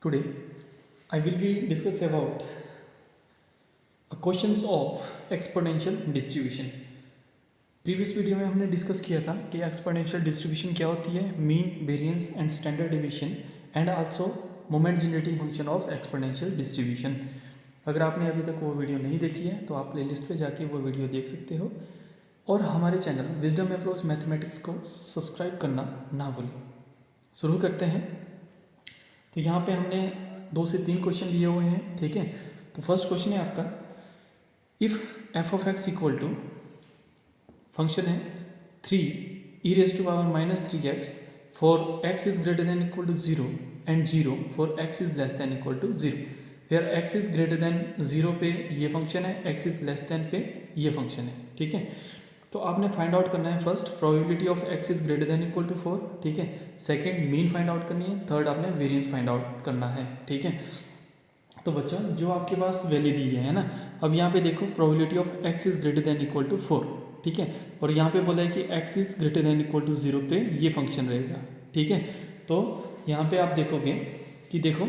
Today I will be discuss about questions of exponential distribution. Previous video में हमने discuss किया था कि एक्सपोनेंशियल डिस्ट्रीब्यूशन क्या होती है, mean, variance and standard deviation and also moment generating function of exponential distribution. अगर आपने अभी तक वो वीडियो नहीं देखी है तो आप प्लेलिस्ट पे जाके वो वीडियो देख सकते हो और हमारे चैनल विजडम अप्रोच मैथमेटिक्स को सब्सक्राइब करना ना भूलें। शुरू करते हैं। तो यहाँ पे हमने 2 से 3 क्वेश्चन लिए हुए हैं, ठीक है। तो फर्स्ट क्वेश्चन है आपका, if F of x equal to function है 3 e raise to power minus 3x for X is greater than equal to 0 and 0 for X is less than equal to 0। फिर एक्स इज ग्रेटर देन 0 पे ये function है, x is less then पे ये function है, ठीक है। तो आपने फाइंड आउट करना है first probability of x is greater than equal to 4, ठीक है। सेकंड मीन फाइंड आउट करनी है, थर्ड आपने वेरिएंस फाइंड आउट करना है, ठीक है। तो बच्चों जो आपके पास वैल्यू दी है ना, अब यहाँ पे देखो probability of x is greater than equal to 4, ठीक है। और यहाँ पे बोला है कि x is greater than equal to 0 पे ये फंक्शन रहेगा, ठीक है। तो यहाँ पे आप देखोगे कि देखो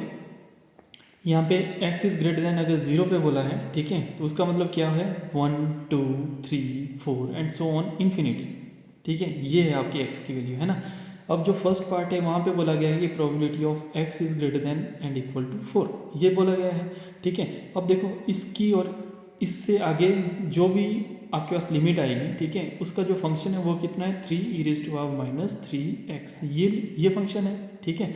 यहाँ पे x इज ग्रेटर देन अगर 0 पे बोला है, ठीक है, तो उसका मतलब क्या है 1 2 3 4 एंड सो ऑन इन्फिनिटी, ठीक है। ये है आपकी x की वैल्यू, है ना। अब जो फर्स्ट पार्ट है वहाँ पे बोला गया है कि probability of x is greater than and equal to 4, ये बोला गया है, ठीक है। अब देखो इसकी और इससे आगे जो भी आपके पास लिमिट आएगी, ठीक है, उसका जो फंक्शन है वो कितना है 3 e raise to power minus 3x, ये फंक्शन है, ठीक है।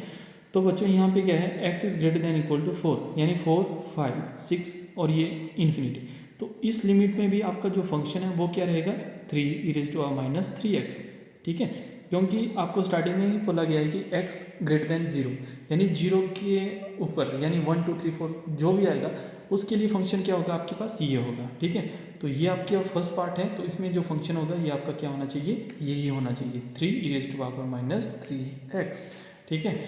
तो बच्चों यहाँ पे क्या है x is greater than equal to 4 यानी 4 5 6 और ये इन्फिनिटी। तो इस लिमिट में भी आपका जो फंक्शन है वो क्या रहेगा 3 e raise to power minus 3x, ठीक है। क्योंकि आपको स्टार्टिंग में ही बोला गया है कि x ग्रेटर देन 0 यानी 0 के ऊपर यानी 1 2 3 4 जो भी आएगा उसके लिए फंक्शन क्या होगा आपके पास ये होगा, ठीक है। तो ये आपके फर्स्ट पार्ट है, तो इसमें जो फंक्शन होगा ये आपका क्या होना चाहिए, यही होना चाहिए 3 e raise to power minus 3x, ठीक है।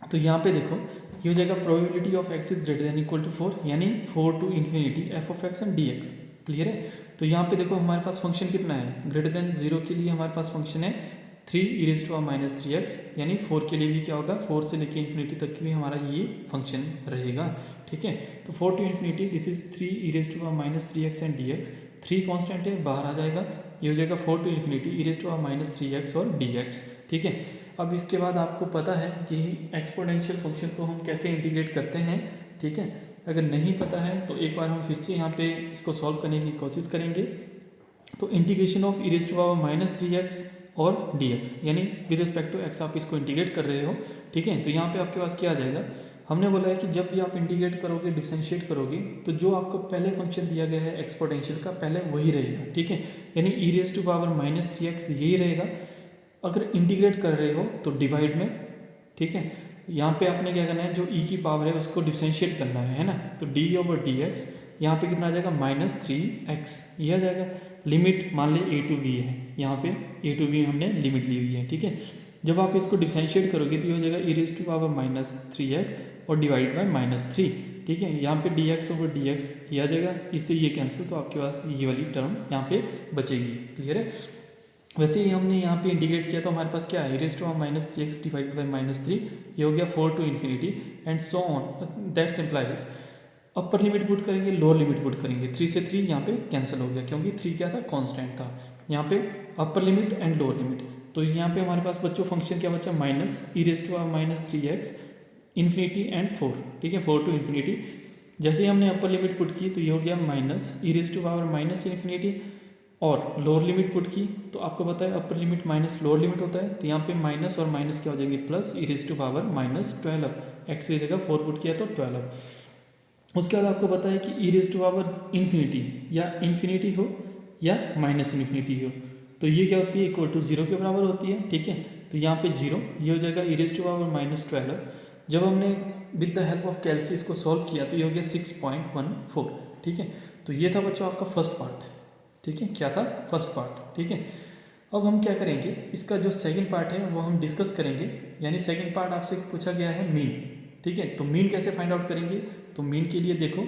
तो यहाँ पे देखो ये हो जाएगा probability of x is greater than equal to 4 यानी 4 to infinity f of x and d x, clear है। तो यहाँ पे देखो हमारे पास फंक्शन कितना है, ग्रेटर देन 0 के लिए हमारे पास फंक्शन है 3 e raise to power minus 3x यानी 4 के लिए भी क्या होगा 4 से लेकर इन्फिनिटी तक भी हमारा ये फंक्शन रहेगा, ठीक है। तो 4 to infinity this is 3 e raise to power minus 3x and d x, 3 constant है बाहर आ जाएगा, ये हो जाएगा 4 to infinity e raise to power minus 3x और डी एक्स, ठीक है। अब इसके बाद आपको पता है कि एक्सपोनेंशियल फंक्शन को हम कैसे इंटीग्रेट करते हैं, ठीक है। अगर नहीं पता है तो एक बार हम फिर से यहाँ पे इसको सॉल्व करने की कोशिश करेंगे। तो integration of e raise to power minus 3x और dx यानी विद रिस्पेक्ट टू x आप इसको इंटीग्रेट कर रहे हो, ठीक है। तो यहाँ पे आपके पास क्या आ जाएगा, हमने बोला है कि जब भी आप इंटीग्रेट करोगे डिफरेंशिएट करोगे तो जो आपको पहले फंक्शन दिया गया है एक्सपोनेंशियल का पहले वही रहेगा, ठीक है। यानी e raise to power minus 3x यही रहेगा। अगर इंटीग्रेट कर रहे हो तो डिवाइड में, ठीक है, यहाँ पे आपने क्या करना है जो ई की पावर है उसको डिफरेंशिएट करना है ना। तो डी ओवर डी एक्स यहाँ पे कितना आ जाएगा माइनस 3x, ये आ जाएगा। लिमिट मान ली a टू v है, यहाँ पे a टू v हमने लिमिट ली हुई है, ठीक है। जब आप इसको डिफरेंशिएट करोगे तो ये हो जाएगा e raise to power minus 3x और डिवाइड बाई माइनस 3, ठीक है। यहाँ पे dx ओवर dx ये आ जाएगा, इससे ये कैंसिल, तो आपके पास ये वाली टर्म यहाँ पे बचेगी, क्लियर है। वैसे ही हमने यहाँ पे इंटीग्रेट किया तो हमारे पास क्या है e raise to power minus 3x divide by minus 3, ये हो गया 4 to infinity and so on, that's implies upper limit put करेंगे लोअर लिमिट पुट करेंगे, 3 से 3 यहाँ पे कैंसिल हो गया क्योंकि 3 क्या था कांस्टेंट था। यहाँ पे upper limit and lower limit, तो यहाँ पे हमारे पास बच्चों फंक्शन क्या बचा minus e raise to power minus 3x infinity and 4, ठीक है, 4 टू इन्फिनिटी। जैसे ही हमने अपर लिमिट पुट की तो ये हो गया minus e raise to power minus infinity और लोअर लिमिट पुट की तो आपको पता है upper limit minus lower limit होता है, तो यहाँ पे माइनस और माइनस क्या हो जाएंगे plus e raise to power minus 12, x की जगह 4 पुट किया तो 12। उसके बाद आपको पता है कि ई रेज टू पावर इन्फिनिटी या इन्फिनिटी हो या माइनस इन्फिनिटी हो तो ये क्या होती है इक्वल टू 0 के बराबर होती है, ठीक है। तो यहाँ पे 0 ये हो जाएगा e raise to power minus 12। जब हमने विद द हेल्प ऑफ कैल्सी इसको सॉल्व किया तो ये हो गया 6.14, ठीक है। तो ये था बच्चों आपका फर्स्ट पार्ट, ठीक है, क्या था फर्स्ट पार्ट, ठीक है। अब हम क्या करेंगे, इसका जो सेकंड पार्ट है वो हम डिस्कस करेंगे, यानी सेकंड पार्ट आपसे पूछा गया है मीन, ठीक है। तो मीन कैसे फाइंड आउट करेंगे, तो मीन के लिए देखो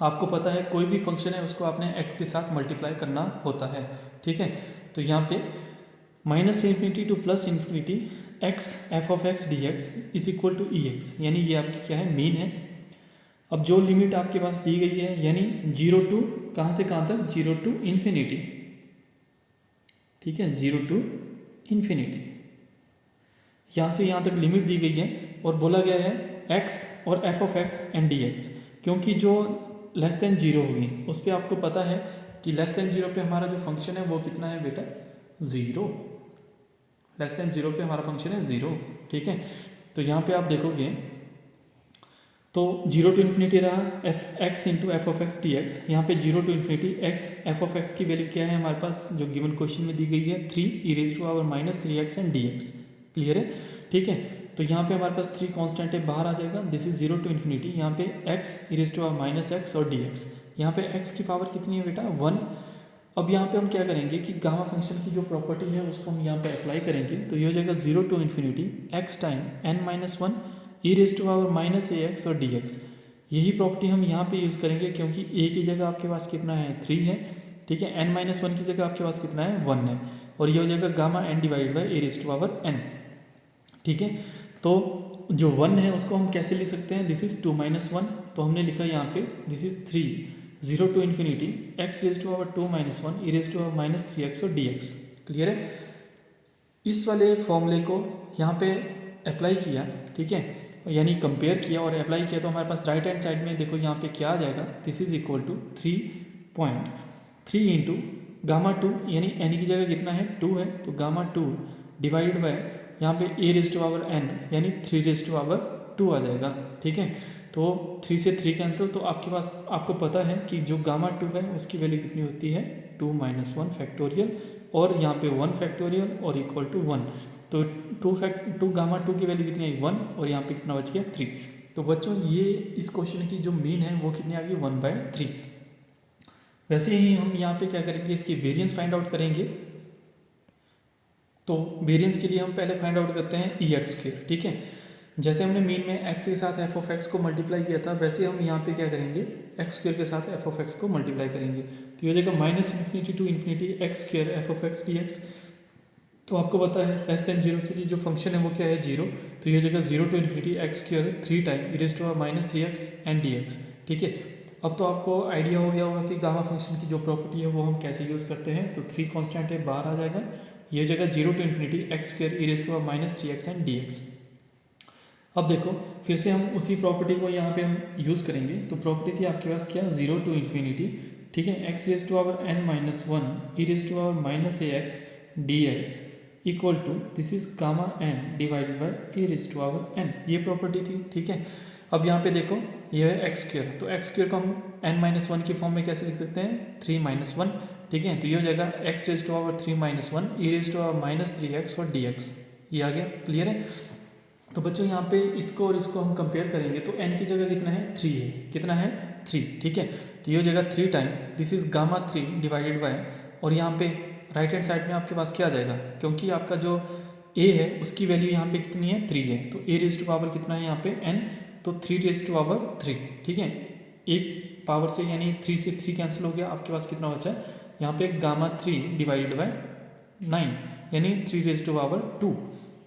आपको पता है कोई भी फंक्शन है उसको आपने x के साथ मल्टीप्लाई करना होता है, ठीक है। तो यहाँ पे minus infinity to plus infinity x f of x d x is equal to e x, यानी ये आपकी क्या है, मीन है। अब जो लिमिट आपके पास दी गई है, यानी 0 टू कहाँ से कहाँ तक, 0 टू इन्फिनिटी, ठीक है, 0 टू इन्फिनिटी, यहाँ से यहाँ तक लिमिट दी गई है और बोला गया है x और f of x and dx, क्योंकि जो लेस देन 0 होगी उस पर आपको पता है कि लेस देन 0 पे हमारा जो फंक्शन है वो कितना है बेटा, 0। लेस देन 0 पे हमारा फंक्शन है 0, ठीक है। तो यहाँ पे आप देखोगे तो 0 टू इन्फिनिटी रहा f x into f of x d x, यहाँ पे 0 to infinity x f of x की वैल्यू क्या है हमारे पास, जो गिवन क्वेश्चन में दी गई है 3 e raise to power minus 3x and dx, clear है, ठीक है। तो यहाँ पे हमारे पास 3 कांस्टेंट है, बाहर आ जाएगा, दिस इज 0 टू इन्फिनिटी, यहाँ पे x e raise to power minus x और dx, यहाँ पे x की पावर कितनी है बेटा, 1। अब यहाँ पे हम क्या करेंगे कि गामा फंक्शन की जो प्रॉपर्टी है उसको हम यहाँ पे अप्लाई करेंगे, तो ये हो जाएगा 0 to infinity x time n minus 1 e raise to power minus a x और dx। यही प्रॉपर्टी हम यहाँ पे यूज़ करेंगे, क्योंकि a की जगह आपके पास कितना है, 3 है, ठीक है, n माइनस 1 की जगह आपके पास कितना है, 1 है, और ये हो जाएगा gamma n divide by a raise to power n, ठीक है। तो जो 1 है उसको हम कैसे लिख सकते हैं, दिस इज 2 माइनस 1, तो हमने लिखा यहाँ पे this is 3, 0 to infinity x raise to power 2 minus 1 e raise to power minus 3x और dx, क्लियर है। इस वाले फॉर्मूले को यहाँ पे अप्लाई किया, ठीक है, यानी कंपेयर किया और अप्लाई किया, तो हमारे पास राइट हैंड साइड में देखो यहाँ पे क्या आ जाएगा, this is equal to 3.3 into gamma 2, यानी n की जगह कितना है, 2 है, तो गामा 2 डिवाइडेड बाय यहाँ पे ए रेज टू आवर n, यानी 3 रेज टू आवर 2 आ जाएगा, ठीक है। तो 3 से 3 कैंसिल, तो आपके पास आपको पता है कि जो गामा 2 है उसकी वैल्यू कितनी होती है, 2 माइनस 1 फैक्टोरियल, और यहाँ पे 1 फैक्टोरियल और इक्वल टू 1, तो 2 गामा 2 की वैल्यू कितनी आई, 1, और यहाँ पे कितना बच गया, 3। तो बच्चों ये इस क्वेश्चन की जो मीन है वो कितनी आ गई, 1/3। वैसे ही हम यहाँ पे क्या करेंगे, इसकी वेरिएंस फाइंड आउट करेंगे। तो वेरिएंस के लिए हम पहले फाइंड आउट करते हैं ई एक्स स्क्वायर, ठीक है। जैसे हमने मीन में x के साथ एफ ऑफ एक्स को मल्टीप्लाई किया था, वैसे हम यहाँ पे क्या करेंगे, एक्स स्क्वायर के साथ एफ ऑफ एक्स को मल्टीप्लाई करेंगे, तो ये हो जाएगा minus infinity to infinity x square f of x d x. तो आपको पता है लेस देन 0 के लिए जो फंक्शन है वो क्या है, 0, तो ये हो जाएगा 0 to infinity x square 3 time e raise to power minus 3x and dx, ठीक है। अब तो आपको आइडिया हो गया होगा कि गामा फंक्शन की जो प्रॉपर्टी है वो हम कैसे यूज़ करते हैं। तो 3 कांस्टेंट है, बाहर आ जाएगा, ये हो जाएगा 0 to infinity x square e raise to power minus 3x and dx। अब देखो फिर से हम उसी प्रॉपर्टी को यहाँ पे हम यूज़ करेंगे। तो प्रॉपर्टी थी आपके पास क्या, 0 टू इन्फिनिटी, ठीक है, x raise to power n minus 1 e raise to power minus a x d x equal to this is gamma n divided by a raise to power n, ये property थी, ठीक है। अब यहाँ पे देखो ये है एक्स स्क्वायर, तो एक्स स्क्वायर को हम n माइनस 1 की फॉर्म में कैसे लिख सकते हैं, 3 माइनस 1, ठीक है। तो ये हो जाएगा x raise to power 3 minus 1 e raise to power minus 3x और dx, ये आ गया, क्लियर है। तो बच्चों यहाँ पे इसको और इसको हम कंपेयर करेंगे, तो n की जगह कितना है, 3 है, कितना है, 3, ठीक है। तो ये हो जाएगा 3 time this is gamma 3 divided by, और यहाँ पे राइट हैंड साइड में आपके पास क्या आ जाएगा, क्योंकि आपका जो a है उसकी वैल्यू यहाँ पे कितनी है, 3 है, तो a रेज टू पावर कितना है यहाँ पे n, तो 3 रेज टू पावर 3, ठीक है। एक पावर से यानी 3 से 3 कैंसिल हो गया, आपके पास कितना बचा है यहाँ पे गामा 3 डिवाइडेड बाय 9, यानी 3 रेज टू पावर 2।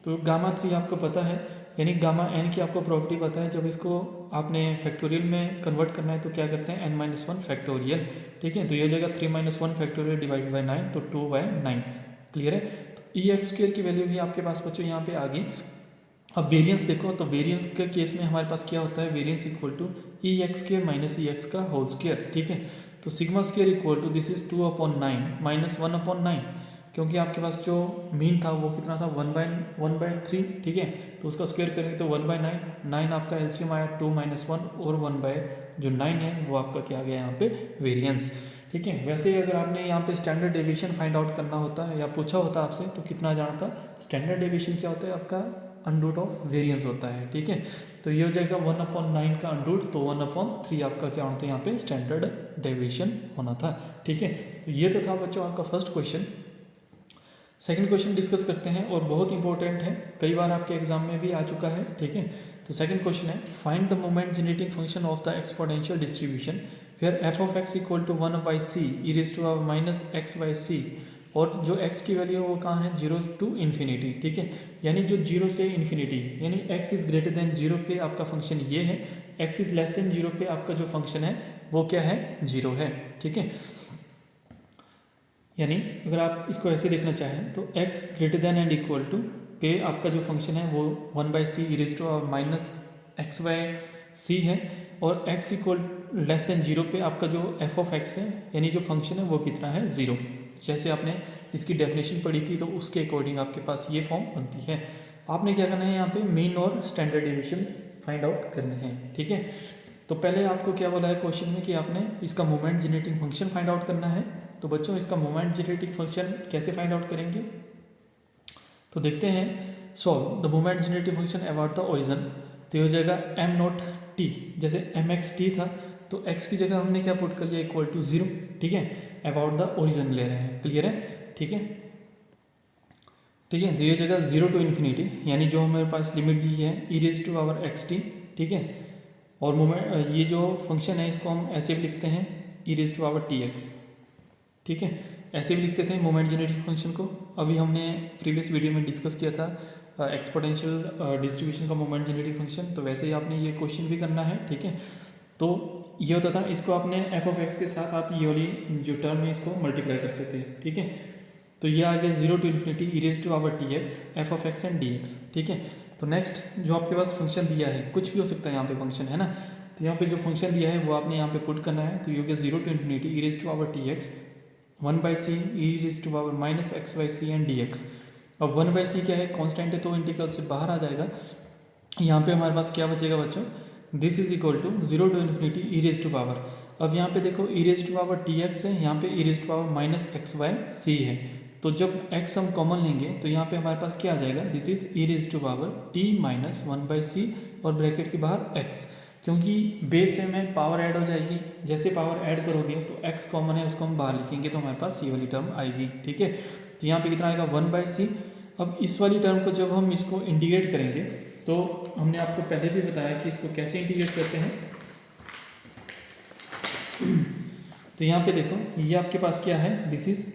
तो गामा 3 आपको पता है, यानी गामा n की आपको प्रॉपर्टी पता है, जब इसको आपने फैक्टोरियल में कन्वर्ट करना है तो क्या करते हैं, n माइनस 1 फैक्टोरियल, ठीक है। तो ये हो जाएगा 3 माइनस 1 फैक्टोरियल डिवाइडेड बाई 9, तो 2/9, क्लियर है। तो ई एक्स स्क्वायर की वैल्यू भी आपके पास बच्चों यहाँ पे आ गई। अब वेरिएंस देखो, तो वेरिएंस के केस में हमारे पास क्या होता है, variance equal to e x square minus e x का होल स्क्वायर, ठीक है। तो sigma square equal to this is 2/9 minus 1/9, क्योंकि आपके पास जो मीन था वो कितना था, 1/3, ठीक है। तो उसका स्क्वायर करेंगे तो 1/9, 9 आपका एलसीएम आया 2 माइनस 1, और 1/9 है वो आपका क्या आ गया यहाँ पे, वेरिएंस, ठीक है। वैसे अगर आपने यहाँ पे स्टैंडर्ड डेविएशन फाइंड आउट करना होता है या पूछा होता आपसे, तो कितना जाना था, स्टैंडर्ड डेविएशन क्या होता है आपका, अंडरूट ऑफ वेरिएंस होता है, ठीक है। तो ये हो जाएगा 1/9 का अंडरूट, तो 1/3 आपका क्या होता है यहाँ पे, स्टैंडर्ड डेविएशन होना था, ठीक है। तो ये तो था बच्चों आपका first question. Second question discuss करते हैं, और बहुत इंपॉर्टेंट है, कई बार आपके एग्जाम में भी आ चुका है, ठीक है। तो सेकंड क्वेश्चन है, find the moment generating function of the exponential distribution where f of x equal to 1/c e raise to power minus x/c और जो x की वैल्यू है वो कहाँ है, 0 to इन्फिनिटी, ठीक है। यानी जो 0 से इन्फिनिटी यानी x इज़ ग्रेटर देन 0 पे आपका फंक्शन ये है, x इज़ लेस देन 0 पे आपका जो फंक्शन है वो क्या है, 0 है, ठीक है। यानी अगर आप इसको ऐसे देखना चाहें तो x greater than and equal to पे आपका जो फंक्शन है वो 1/c -xy/c है, और x इक्वल लेस देन 0 पे आपका जो f(x) है यानी जो फंक्शन है वो कितना है, 0। जैसे आपने इसकी डेफिनेशन पढ़ी थी तो उसके अकॉर्डिंग आपके पास ये फॉर्म बनती है। आपने क्या करना है, यहाँ पे मीन और स्टैंडर्ड डेविएशंस फाइंड आउट करने हैं, ठीक है। तो पहले आपको क्या बोला है क्वेश्चन में कि आपने इसका moment generating function find out करना है। तो बच्चों इसका मोमेंट जनरेटिंग फंक्शन कैसे फाइंड आउट करेंगे, तो देखते हैं। Solve the moment generating function about the origin. तो ये हो जाएगा m0t, जैसे mxt था तो x की जगह हमने क्या पुट कर लिया, इक्वल टू 0, ठीक है। अबाउट द ओरिजिन ले रहे हैं, क्लियर है, ठीक है, ठीक है। तो ये जगह 0 to इन्फिनिटी यानी जो हमारे पास लिमिट दी है e⁻xt, ठीक है। और मोमेंट ये जो फंक्शन है इसको हम ऐसे भी लिखते हैं e⁻tx, ठीक है, ऐसे भी लिखते थे मोमेंट जनरेटिंग फंक्शन को। अभी हमने प्रीवियस वीडियो में डिस्कस किया था एक्सपोनेंशियल डिस्ट्रीब्यूशन का मोमेंट जनरेटिंग फंक्शन, तो वैसे ही आपने ये क्वेश्चन भी करना है, ठीक है। तो ये होता था, इसको आपने f(x) के साथ आप ये वाली जो टर्म है इसको मल्टीप्लाई करते थे, ठीक है। तो ये आ गया 0 to infinity e⁻tx f(x) and dx, ठीक है। तो नेक्स्ट जो आपके पास फंक्शन दिया है, कुछ भी हो सकता है यहाँ पे फंक्शन, है ना। तो यहाँ पे जो फंक्शन दिया है वो आपने यहाँ पे पुट करना है। तो ये हो गया 0 to infinity e⁻tx 1/c e⁻x/c and dx। अब 1/c क्या है, कांस्टेंट है तो इंटीग्रल से बाहर आ जाएगा। यहाँ पे हमारे पास क्या बचेगा बच्चों, this is equal to 0 to infinity e⁻. अब यहाँ पे देखो e⁻tx है, यहाँ पे e⁻xy/c है। तो जब x हम कॉमन लेंगे तो यहाँ पे हमारे पास क्या आ जाएगा, दिस इज e⁻t-1/c और ब्रैकेट के बाहर x, क्योंकि बेस में पावर ऐड हो जाएगी। जैसे पावर ऐड करोगे तो x कॉमन है उसको हम बाहर लिखेंगे तो हमारे पास ये वाली टर्म आएगी, ठीक है। तो यहाँ पे कितना आएगा 1/c। अब इस वाली टर्म को जब हम इसको इंटीग्रेट करेंगे तो हमने आपको पहले भी बताया कि इसको कैसे इंटीग्रेट करते हैं। तो यहाँ पे देखो ये आपके पास क्या है, this is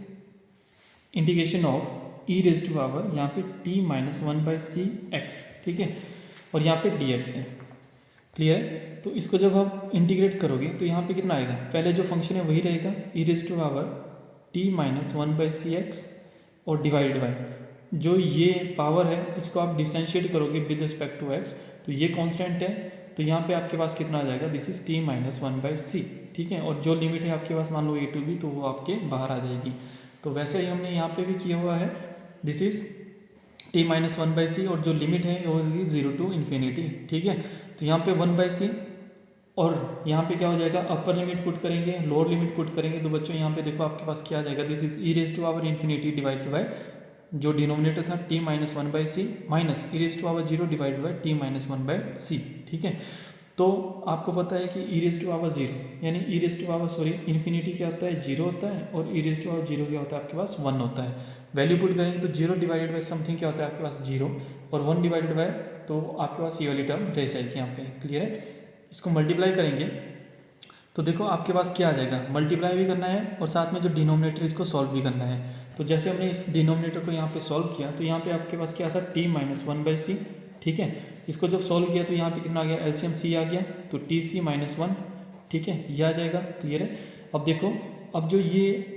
integration of e⁻, यहाँ पे t-1/cx, ठीक है, और यहाँ पे dx है, क्लियर है। तो इसको जब आप इंटीग्रेट करोगे तो यहाँ पे कितना आएगा, पहले जो फंक्शन है वही रहेगा e⁻t-1/cx और डिवाइडेड बाय जो ये पावर है इसको आप डिफरेंशिएट करोगे विद रिस्पेक्ट टू x, तो ये कांस्टेंट है। तो यहाँ पे आपके पास कितना आ जाएगा, दिस इज t-1/c, ठीक है। और जो लिमिट है आपके पास मान लो a to b, तो वो आपके बाहर आ जाएगी। तो वैसे ही हमने यहाँ पे भी किया हुआ है, दिस इज t-1/c और जो लिमिट है वो होगी 0 to इन्फिनिटी, ठीक है। तो यहाँ पे 1/c और यहाँ पे क्या हो जाएगा, अपर लिमिट पुट करेंगे लोअर लिमिट पुट करेंगे, तो बच्चों यहाँ पे देखो आपके पास क्या आ जाएगा, this is e⁻ divided by जो डिनोमिनेटर था t-1/c minus e⁻0 divided by t-1/c, ठीक है। तो आपको पता है कि e⁻0 यानी इन्फिनिटी क्या होता है, 0 होता है, और e⁻0 क्या होता है आपके पास 1 होता है। वैल्यू पुट करेंगे तो 0 डिवाइडेड बाय समथिंग क्या होता है आपके पास 0, और 1 डिवाइडेड बाय तो आपके पास ये वाली टर्म रह जाएगी यहाँ पे, क्लियर है। इसको मल्टीप्लाई करेंगे तो देखो आपके पास क्या आ जाएगा, मल्टीप्लाई भी करना है और साथ में जो डिनोमिनेटर इसको सॉल्व भी करना है। तो जैसे हमने इस डिनोमिनेटर को यहाँ पे सॉल्व किया तो यहाँ पे आपके पास क्या था t-1/c, ठीक है। इसको जब सॉल्व किया तो यहाँ पे कितना आ गया, एलसीएम c आ गया, तो tc-1, ठीक है, ये आ जाएगा, क्लियर है। अब देखो अब जो ये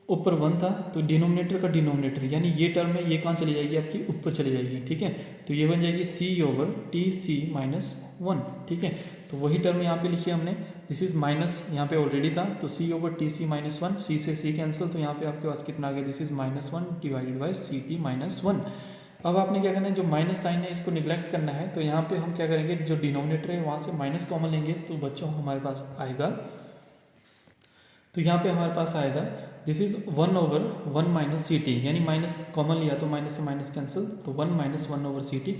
ऊपर 1 था तो डिनोमिनेटर का डिनोमिनेटर यानी ये टर्म है ये कहाँ चली जाएगी, आपकी ऊपर चली जाएगी, ठीक है। तो ये बन जाएगी c/tc-1, ठीक है। तो वही टर्म यहाँ पे लिखी हमने, दिस इज माइनस यहाँ पे ऑलरेडी था, तो c/tc-1, c से c कैंसिल, तो यहाँ पे आपके पास कितना आ गया, this is -1 divided by ct-1। अब आपने क्या करना है, जो माइनस साइन है इसको निगलेक्ट करना है। तो यहाँ पे हम क्या करेंगे, जो डिनोमिनेटर है वहाँ से माइनस कॉमन लेंगे तो बच्चों हमारे पास आएगा, तो यहाँ पे हमारे पास आएगा दिस इज 1/1 - ct, यानी माइनस कॉमन लिया तो माइनस से माइनस कैंसिल, तो 1 - 1/ct।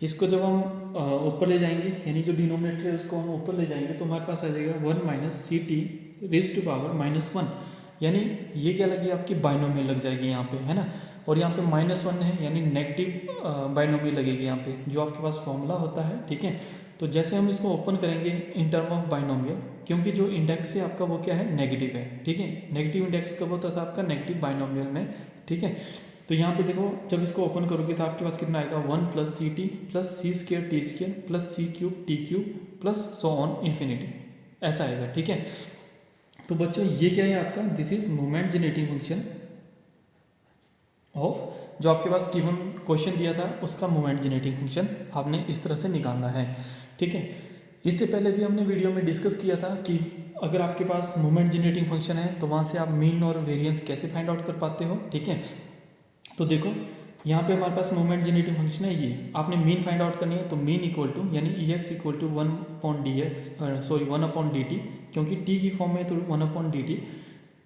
इसको जब हम ऊपर ले जाएंगे यानी जो डिनोमिनेटर है उसको हम ऊपर ले जाएंगे तो हमारे पास आ जाएगा 1 - ct⁻⁻1, यानी ये क्या लगी आपकी बाइनोमियल लग जाएगी यहाँ पे, है ना। और यहाँ पे -1 है यानी नेगेटिव बाइनोमियल लगेगी यहाँ पे, जो आपके पास फॉर्मूला होता है, ठीक है। तो जैसे हम इसको ओपन करेंगे इन टर्म ऑफ बाइनोमियल, क्योंकि जो इंडेक्स है आपका वो क्या है, नेगेटिव है, ठीक है। नेगेटिव इंडेक्स कब होता था आपका, नेगेटिव बाइनोमियल में, ठीक है। तो यहाँ पे देखो जब इसको ओपन करोगे तो आपके पास कितना आएगा, 1 + ct + c² t² + c³ t³ plus so on infinity, ऐसा आएगा, ठीक है। तो बच्चों ये क्या है आपका, this is moment generating function of, जो आपके पास गिवन क्वेश्चन दिया था उसका मोमेंट जनरेटिंग फंक्शन आपने इस तरह से निकालना है, ठीक है। इससे पहले भी हमने वीडियो में डिस्कस किया था कि अगर आपके पास मोमेंट जनरेटिंग फंक्शन है तो वहाँ से आप मीन और वेरिएंस कैसे फाइंड आउट कर पाते हो, ठीक है। तो देखो यहाँ पे हमारे पास मोमेंट जनरेटिंग फंक्शन है, ये आपने मीन फाइंड आउट करनी है, तो मीन इक्वल टू यानी ex इक्वल टू 1/dt, क्योंकि t की फॉर्म में तो 1/dt,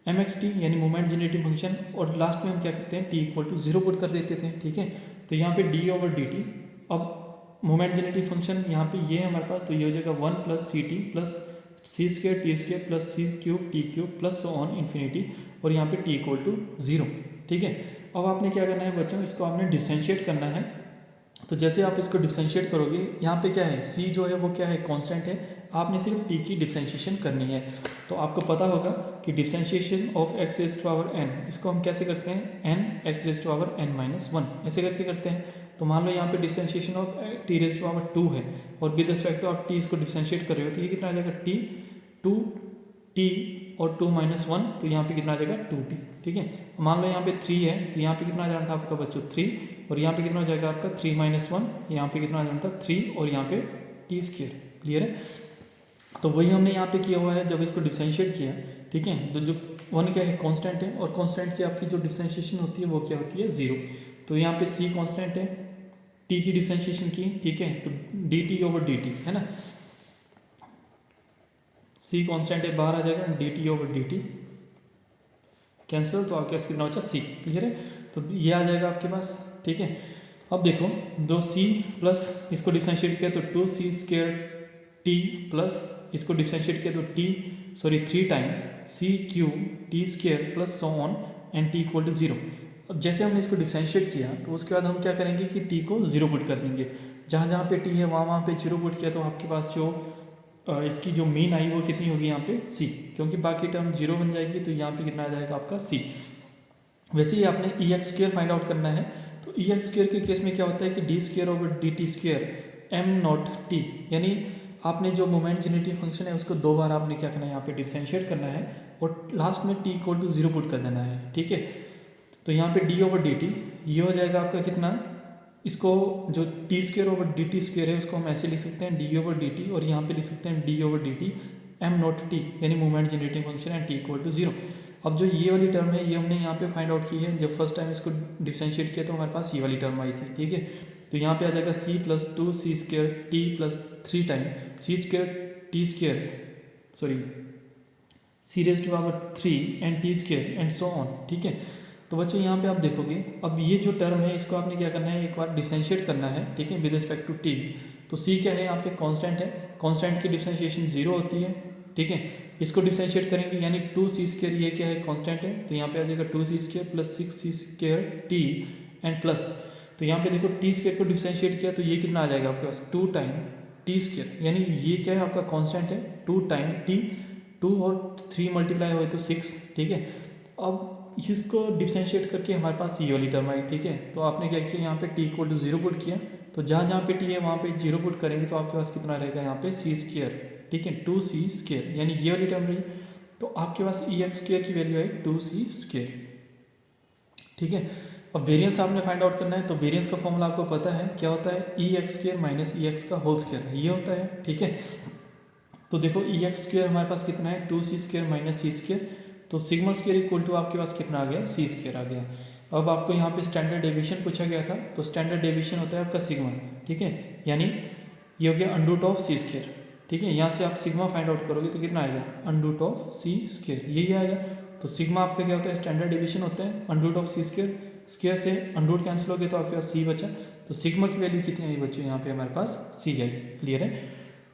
mxt यानी मोमेंट जनरेटिंग फंक्शन, और लास्ट में हम क्या करते हैं, t इक्वल टू 0 पुट कर देते थे, ठीक है। तो यहाँ पे d/dt, अब मोमेंट जनरेटिंग फंक्शन यहाँ पे ये है हमारे पास, तो ये हो जाएगा 1 + ct + c² t² + c³ t³ plus so on infinity, और यहाँ पे t इक्वल टू 0, ठीक है। अब आपने क्या करना है बच्चों, इसको आपने डिफरेंशिएट करना है। तो जैसे आप इसको डिफरेंशिएट करोगे, यहाँ पे क्या है, c जो है वो क्या है, कांस्टेंट है, आपने सिर्फ t की डिफरेंशिएशन करनी है। तो आपको पता होगा कि डिफरेंशिएशन ऑफ x⁻n, इसको हम कैसे करते हैं, n x⁻n-1 ऐसे करके करते हैं। तो मान लो यहाँ पे डिफरेंशिएशन ऑफ t⁻2 है, और विद रिस्पेक्ट टू आप t इसको डिफरेंशिएट कर रहे हो, तो ये कितना आ जाएगा, t 2t और 2 - 1, तो यहाँ पे कितना आ जाएगा 2t, ठीक है। मान लो यहाँ पे 3 है, तो यहाँ पे कितना आ जाना था आपका बच्चों 3, और यहाँ पे कितना हो जाएगा आपका 3 - 1, यहाँ पे कितना आ जाना था 3, और यहाँ पे t², क्लियर है। तो वही हमने यहाँ पे किया हुआ है जब इसको डिफरेंशिएट किया, ठीक है। तो जो 1 क्या है, कांस्टेंट है, और कांस्टेंट की आपकी जो डिफरेंशिएशन होती है वो क्या होती है, 0। तो यहाँ पे c कांस्टेंट है, t की डिफरेंशिएशन की, ठीक है, तो dt/dt है ना, c कांस्टेंट है, बाहर आ जाएगा, dt/dt कैंसिल, तो आपके पास कितना बचा, c, क्लियर है। तो ये आ जाएगा आपके पास, ठीक है। अब देखो दो c प्लस इसको डिफरेंशिएट किया तो 2c² t प्लस इसको डिफरेंशिएट किया तो 3 time c³ t² plus so on and t equal to 0। अब जैसे हमने इसको डिफरेंशिएट किया तो उसके बाद हम क्या करेंगे कि t को 0 पुट कर देंगे, जहाँ जहाँ पे t है वहाँ पे 0 पुट किया, तो आपके पास जो इसकी जो मीन आई वो कितनी होगी यहाँ पे c, क्योंकि बाकी टर्म 0 बन जाएगी, तो यहाँ पे कितना आ जाएगा आपका c। वैसे ही आपने ex² फाइंड आउट करना है, तो ex² के केस में क्या होता है कि d²/dt² m0t, यानी आपने जो मोमेंट जनरेटिंग फंक्शन है उसको 2 बार आपने क्या करना है, यहाँ पे डिफरेंशिएट करना है, और लास्ट में t इक्वल टू 0 पुट कर देना है, ठीक है। तो यहाँ पे d/dt ये हो जाएगा आपका कितना, इसको जो t²/dt² है उसको हम ऐसे लिख सकते हैं d/dt, और यहाँ पे लिख सकते हैं d/dt m0t, यानी मोमेंट जनरेटिंग फंक्शन है t इक्वल टू 0। अब जो ये वाली टर्म है ये हमने यहाँ पे फाइंड आउट की है, जब फर्स्ट टाइम इसको डिफरेंशिएट किया तो हमारे पास ये वाली टर्म आई थी, ठीक है। तो यहाँ पे आ जाएगा c + 2c² t + 3 time c² t² c⁻³ and t² and so on, ठीक है। तो बच्चों यहाँ पे आप देखोगे, अब ये जो टर्म है इसको आपने क्या करना है, एक बार डिफरेंशिएट करना है, ठीक है, विद रिस्पेक्ट टू t। तो c क्या है यहाँ पे, कांस्टेंट है, कांस्टेंट की डिफरेंशिएशन 0 होती है, ठीक है। इसको डिफरेंशिएट करेंगे यानी 2c², ये क्या है, कांस्टेंट है, तो यहाँ पे आ जाएगा 2c² + 6c² t and plus, तो यहाँ पे देखो t² को डिफरेंशिएट किया तो ये कितना आ जाएगा आपके पास 2 टाइम t², यानी ये क्या है आपका कांस्टेंट है, 2 टाइम t, 2 और 3 मल्टीप्लाई हुए तो 6, ठीक है। अब इसको डिफरेंशिएट करके हमारे पास ये वाली टर्म आई, ठीक है। तो आपने क्या किया, यहाँ पे t इक्वल टू 0 पुट किया, तो जहाँ जहाँ पे t है वहाँ पे 0 पुट करेंगे तो आपके पास कितना रहेगा यहाँ पे c², ठीक है, 2c², यानी ये वाली टर्म रही। तो आपके पास ex² की वैल्यू है 2c², ठीक है। अब वेरिएंस आपने फाइंड आउट करना है, तो वेरिएंस का फॉर्मूला आपको पता है क्या होता है, ex² - ex का होल स्क्वायर, ये होता है, ठीक है। तो देखो ex² हमारे पास कितना है 2c² - c², तो σ² इक्वल टू आपके पास कितना आ गया, c² आ गया। अब आपको यहाँ पे स्टैंडर्ड डेविएशन पूछा गया था, तो स्टैंडर्ड डेविएशन होता है आपका सिग्मा, ठीक है, यानी ये हो गया √c², ठीक है। यहाँ से आप सिग्मा फाइंड आउट करोगे तो कितना आएगा, √c², यही आएगा। तो सिग्मा आपका क्या होता है, स्टैंडर्ड डेविएशन होता है, √c², स्क्वायर से अंडरूट कैंसिल हो गया तो आपके पास c बचा, तो सिग्मा की वैल्यू कितनी आई बच्चों, यहाँ पे हमारे पास c आई, क्लियर है।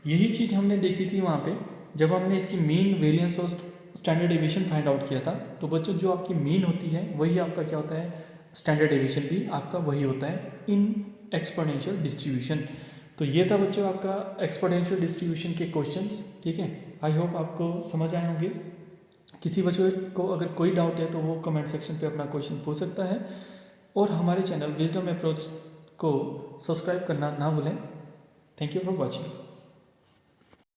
यही चीज़ हमने देखी थी वहाँ पे जब हमने इसकी मीन, वेरिएंस और स्टैंडर्ड डेविएशन फाइंड आउट किया था। तो बच्चों जो आपकी मीन होती है वही आपका क्या होता है, स्टैंडर्ड डेविएशन भी आपका वही होता है इन एक्सपोनेंशियल डिस्ट्रीब्यूशन। तो ये था बच्चों आपका एक्सपोनेंशियल डिस्ट्रीब्यूशन के क्वेश्चंस, ठीक है। आई होप आपको समझ आए होंगे। किसी बच्चों को अगर कोई डाउट है तो वो कमेंट सेक्शन पे अपना क्वेश्चन पूछ सकता है, और हमारे चैनल विजडम अप्रोच को सब्सक्राइब करना ना भूलें। Thank you for watching.